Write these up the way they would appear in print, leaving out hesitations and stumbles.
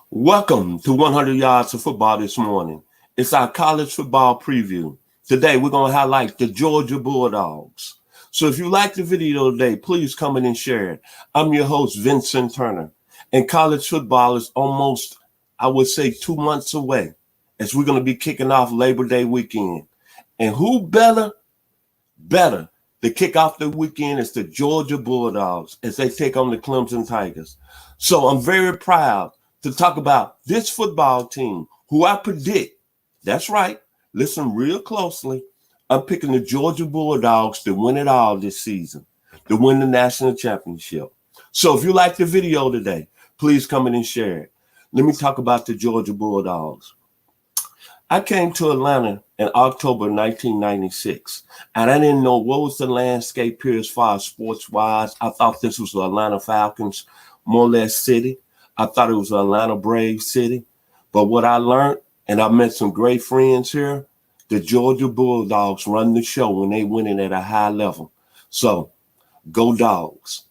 Welcome to 100 Yards of Football this morning. It's our college football preview. Today, we're going to highlight the Georgia Bulldogs. So if you like the video today, please come in and share it. I'm your host, Vincent Turner. And college football is almost, I would say, 2 months away as we're going to be kicking off Labor Day weekend. And who better to kick off the weekend is the Georgia Bulldogs as they take on the Clemson Tigers. So I'm very proud to talk about this football team who I predict, that's right, listen real closely, I'm picking the Georgia Bulldogs to win it all this season, to win the national championship. So if you like the video today, please come in and share it. Let me talk about the Georgia Bulldogs. I came to Atlanta in October 1996, and I didn't know what was the landscape here as far as sports-wise. I thought this was the Atlanta Falcons, more or less city. I thought it was Atlanta Braves city. But what I learned, and I met some great friends here, the Georgia Bulldogs run the show when they winning at a high level. So, go Dogs.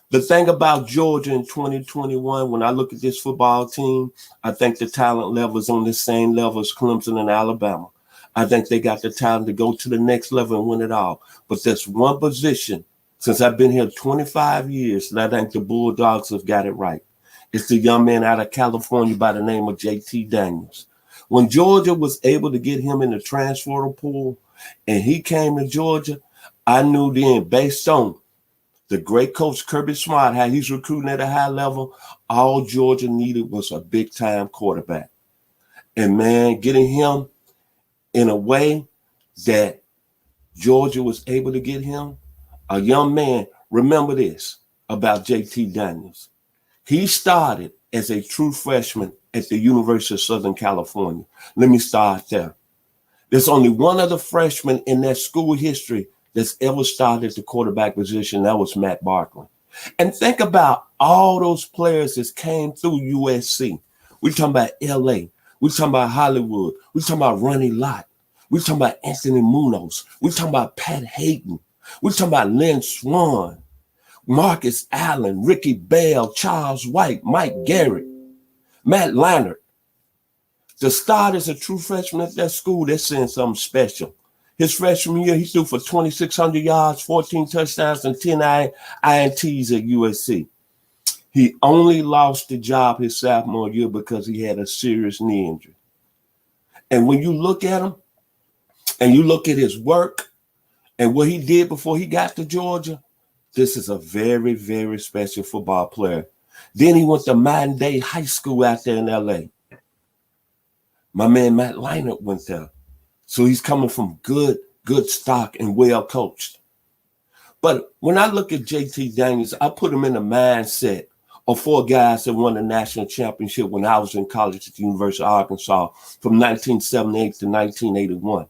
The thing about Georgia in 2021, when I look at this football team, I think the talent level is on the same level as Clemson and Alabama. I think they got the talent to go to the next level and win it all. But there's one position, since I've been here 25 years, that I think the Bulldogs have got it right. It's the young man out of California by the name of JT Daniels. When Georgia was able to get him in the transfer pool and he came to Georgia, I knew then, based on the great coach Kirby Smart, how he's recruiting at a high level, all Georgia needed was a big-time quarterback. And, man, getting him in a way that Georgia was able to get him, a young man, remember this about JT Daniels. He started as a true freshman at the University of Southern California. Let me start there. There's only one other freshman in that school history that's ever started at the quarterback position. That was Matt Barkley. And think about all those players that came through USC. We're talking about LA. We're talking about Hollywood. We're talking about Ronnie Lott. We're talking about Anthony Munoz. We're talking about Pat Hayden. We're talking about Lynn Swann, Marcus Allen, Ricky Bell, Charles White, Mike Garrett, Matt Leinart. To start as a true freshman at that school, they're saying something special. His freshman year, he threw for 2,600 yards, 14 touchdowns, and 10 INTs at USC. He only lost the job his sophomore year because he had a serious knee injury. And when you look at him and you look at his work and what he did before he got to Georgia, this is a very, very special football player. Then he went to modern day high school out there in LA. My man Matt Leinart went there. So he's coming from good stock and well coached. But when I look at JT Daniels, I put him in the mindset of four guys that won the national championship when I was in college at the University of Arkansas from 1978 to 1981.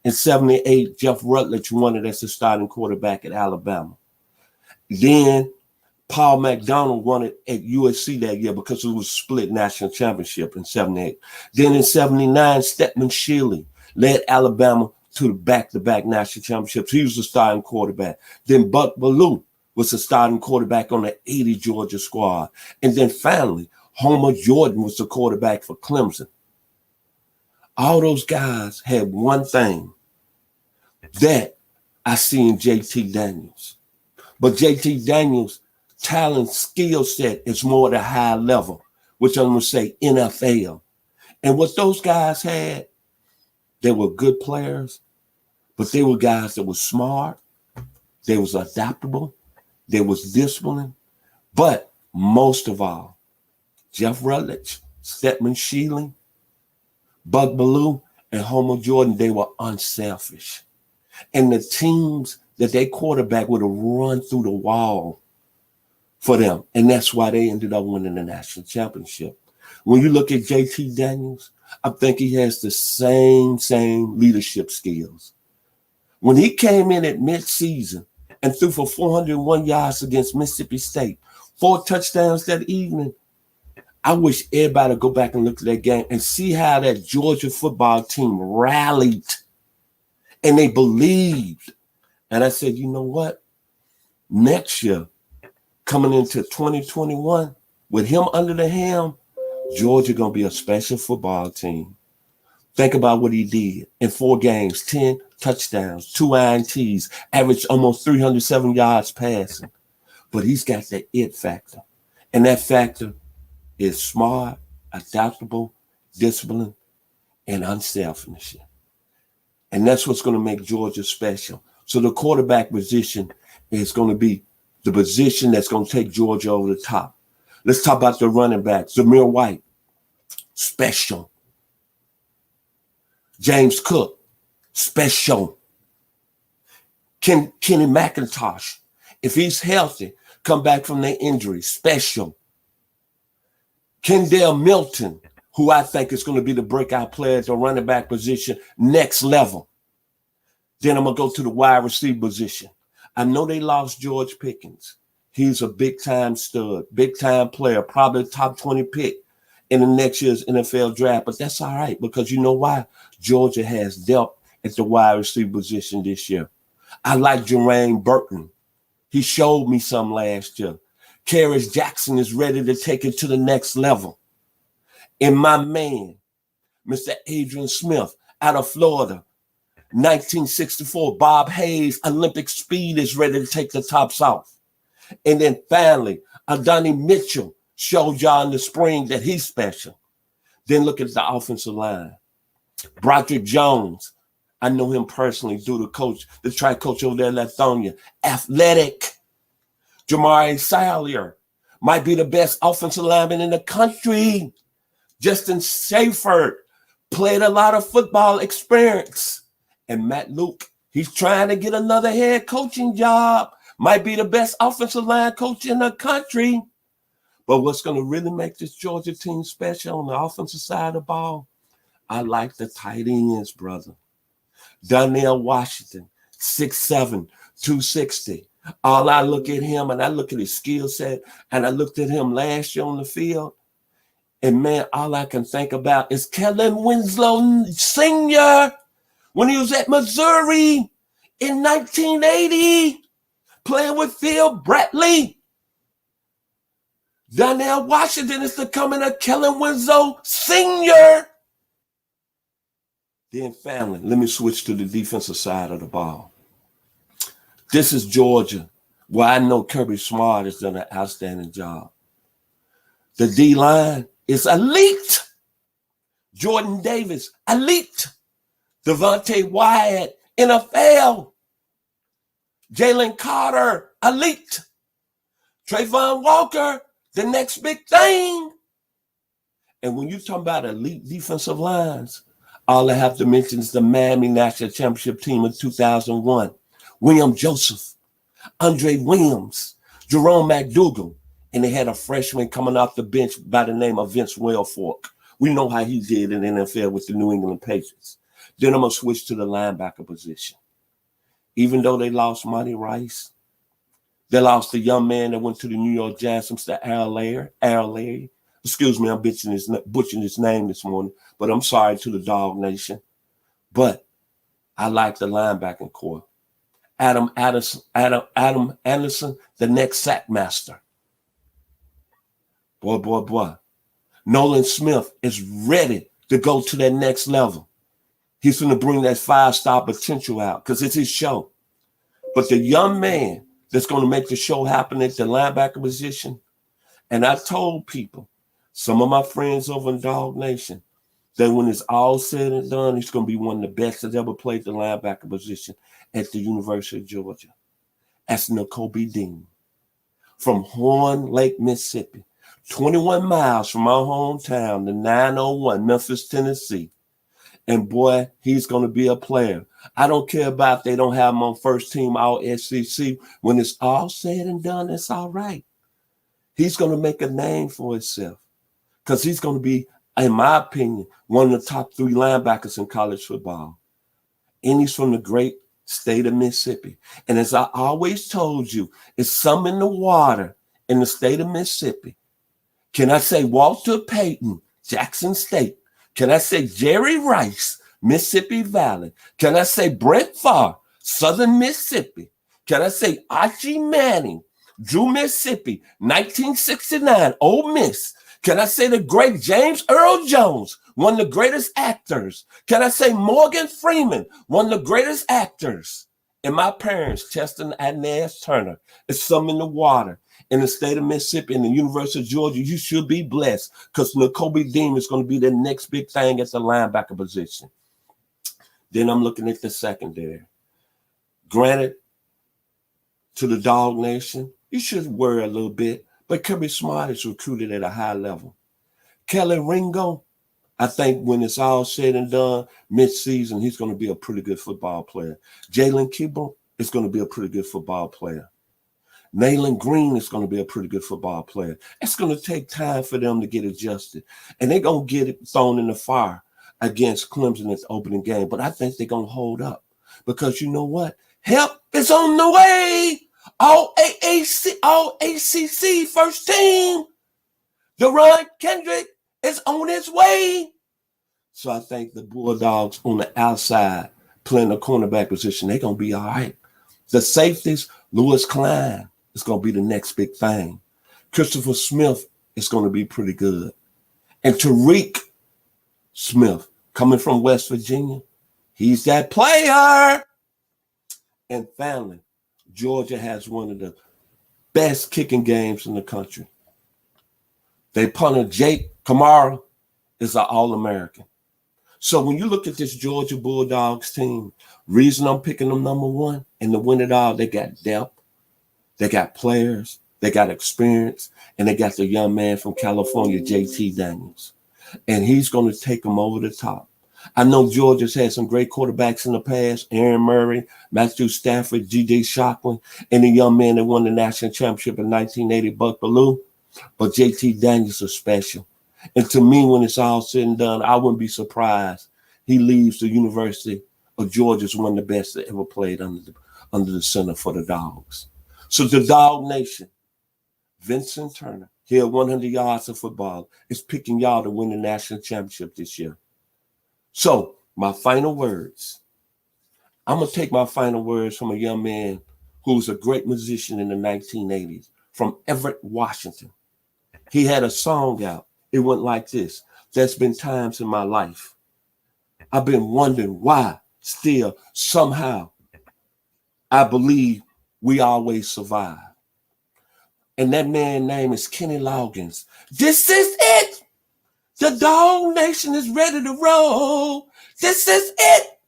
In 78, Jeff Rutledge won it as the starting quarterback at Alabama. Then Paul McDonald won it at USC that year because it was a split national championship in 78. Then in 79, Stepman Shealy led Alabama to the back-to-back national championships. He was the starting quarterback. Then Buck Bellew was the starting quarterback on the 80 Georgia squad. And then finally, Homer Jordan was the quarterback for Clemson. All those guys had one thing that I see in JT Daniels. But JT Daniels' talent skill set is more at a high level, which I'm going to say NFL. And what those guys had, they were good players, but they were guys that were smart, they was adaptable, they was disciplined. But most of all, Jeff Rutledge, Stepman Shealy, Buck Bellew, and Homer Jordan, they were unselfish. And the teams that they quarterback would have run through the wall for them. And that's why they ended up winning the national championship. When you look at JT Daniels, I think he has the same leadership skills. When he came in at midseason and threw for 401 yards against Mississippi State, 4 touchdowns that evening, I wish everybody would go back and look at that game and see how that Georgia football team rallied and they believed. And I said, you know what? Next year, coming into 2021, with him under the helm, Georgia going to be a special football team. Think about what he did in 4 games, 10 touchdowns, 2 INTs, averaged almost 307 yards passing. But he's got that it factor. And that factor is smart, adaptable, disciplined, and unselfish. And that's what's going to make Georgia special. So the quarterback position is going to be the position that's going to take Georgia over the top. Let's talk about the running backs. Zamir White, special. James Cook, special. Kenny McIntosh, if he's healthy, come back from their injury, special. Kendall Milton, who I think is going to be the breakout player at the running back position, next level. Then I'm going to go to the wide receiver position. I know they lost George Pickens. He's a big-time stud, big-time player, probably top 20 pick in the next year's NFL draft. But that's all right, because you know why? Georgia has depth at the wide receiver position this year. I like Jermaine Burton. He showed me some last year. Karis Jackson is ready to take it to the next level. And my man, Mr. Adrian Smith, out of Florida, 1964, Bob Hayes, Olympic speed, is ready to take the tops off. And then finally, Adonai Mitchell showed y'all in the spring that he's special. Then look at the offensive line. Broderick Jones, I know him personally due to the tri-coach over there in Lithonia. Athletic. Jamari Salyer might be the best offensive lineman in the country. Justin Shaffer played a lot of football experience. And Matt Luke, he's trying to get another head coaching job. Might be the best offensive line coach in the country. But what's going to really make this Georgia team special on the offensive side of the ball? I like the tight ends, brother. Donnell Washington, 6'7", 260. All I look at him and I look at his skill set, and I looked at him last year on the field, and man, all I can think about is Kellen Winslow Sr. when he was at Missouri in 1980, playing with Phil Bradley. Donnell Washington is becoming a Kellen Winslow Sr. Then finally, let me switch to the defensive side of the ball. This is Georgia, where I know Kirby Smart has done an outstanding job. The D-line is elite. Jordan Davis, elite. Devontae Wyatt, NFL. Jalen Carter, elite. Trayvon Walker, the next big thing. And when you talk about elite defensive lines, all I have to mention is the Miami National Championship team of 2001. William Joseph, Andre Williams, Jerome McDougal, and they had a freshman coming off the bench by the name of Vince Wilfork. We know how he did in the NFL with the New England Patriots. Then I'm going to switch to the linebacker position. Even though they lost Monty Rice, they lost the young man that went to the New York Giants, Mr. Al Larry. Excuse me, I'm butchering his name this morning, but I'm sorry to the Dog Nation. But I like the linebacking core. Adam Anderson, the next sack master. Boy. Nolan Smith is ready to go to that next level. He's going to bring that 5-star potential out because it's his show. But the young man that's going to make the show happen at the linebacker position, and I told people, some of my friends over in Dog Nation, that when it's all said and done, he's going to be one of the best that ever played the linebacker position at the University of Georgia. That's Nakobe Dean from Horn Lake, Mississippi, 21 miles from my hometown, the 901, Memphis, Tennessee. And boy, he's going to be a player. I don't care about if they don't have him on first team all SEC. When it's all said and done, it's all right. He's going to make a name for himself because he's going to be, in my opinion, one of the top 3 linebackers in college football. And he's from the great state of Mississippi. And as I always told you, it's some in the water in the state of Mississippi. Can I say Walter Payton, Jackson State? Can I say Jerry Rice, Mississippi Valley? Can I say Brett Favre, Southern Mississippi? Can I say Archie Manning, Drew, Mississippi, 1969, Ole Miss? Can I say the great James Earl Jones, one of the greatest actors? Can I say Morgan Freeman, one of the greatest actors? And my parents, Chester and Nash Turner, is some in the water in the state of Mississippi and the University of Georgia. You should be blessed because Nakobe Dean is going to be the next big thing at the linebacker position. Then I'm looking at the secondary. Granted, to the Dog Nation, you should worry a little bit, but Kirby Smart is recruited at a high level. Kelly Ringo, I think when it's all said and done, mid-season, he's going to be a pretty good football player. Jalen Keeble is going to be a pretty good football player. Nayland Green is going to be a pretty good football player. It's going to take time for them to get adjusted. And they're going to get it thrown in the fire against Clemson in the opening game. But I think they're going to hold up. Because you know what? Help is on the way. All ACC first team. Deron Kendrick is on his way. So I think the Bulldogs on the outside playing the cornerback position, they're going to be all right. The safeties, Lewis Klein is going to be the next big thing. Christopher Smith is going to be pretty good. And Tariq Smith, coming from West Virginia, he's that player. And finally, Georgia has one of the best kicking games in the country. They punter Jake Kamara is an All-American. So when you look at this Georgia Bulldogs team, reason I'm picking them number one and to win it all, they got depth, they got players, they got experience, and they got the young man from California, JT Daniels. And he's going to take them over the top. I know Georgia's had some great quarterbacks in the past, Aaron Murray, Matthew Stafford, G.D. Shockley, and the young man that won the national championship in 1980, Buck Bellew. But J.T. Daniels is special. And to me, when it's all said and done, I wouldn't be surprised he leaves the University of Georgia as one of the best that ever played under the center for the Dogs. So the Dog Nation, Vincent Turner, here at 100 yards of football, is picking y'all to win the national championship this year. So my final words, I'm going to take my final words from a young man who was a great musician in the 1980s from Everett, Washington. He had a song out. It went like this. There's been times in my life I've been wondering why still somehow I believe we always survive. And that man's name is Kenny Loggins. This is it. The Dog Nation is ready to roll. This is it.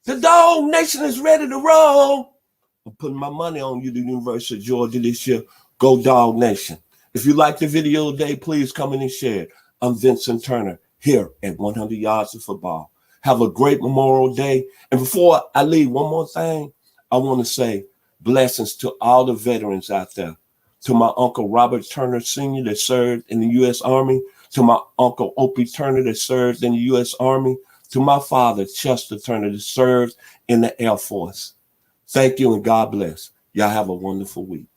The Dog Nation is ready to roll. I'm putting my money on you, the University of Georgia this year. Go Dog Nation. If you like the video today, please come in and share it. I'm Vincent Turner here at 100 Yards of Football. Have a great Memorial Day. And before I leave, one more thing. I want to say blessings to all the veterans out there. To my Uncle Robert Turner Sr. that served in the U.S. Army. To my Uncle Opie Turner that served in the U.S. Army. To my father, Chester Turner, that served in the Air Force. Thank you and God bless. Y'all have a wonderful week.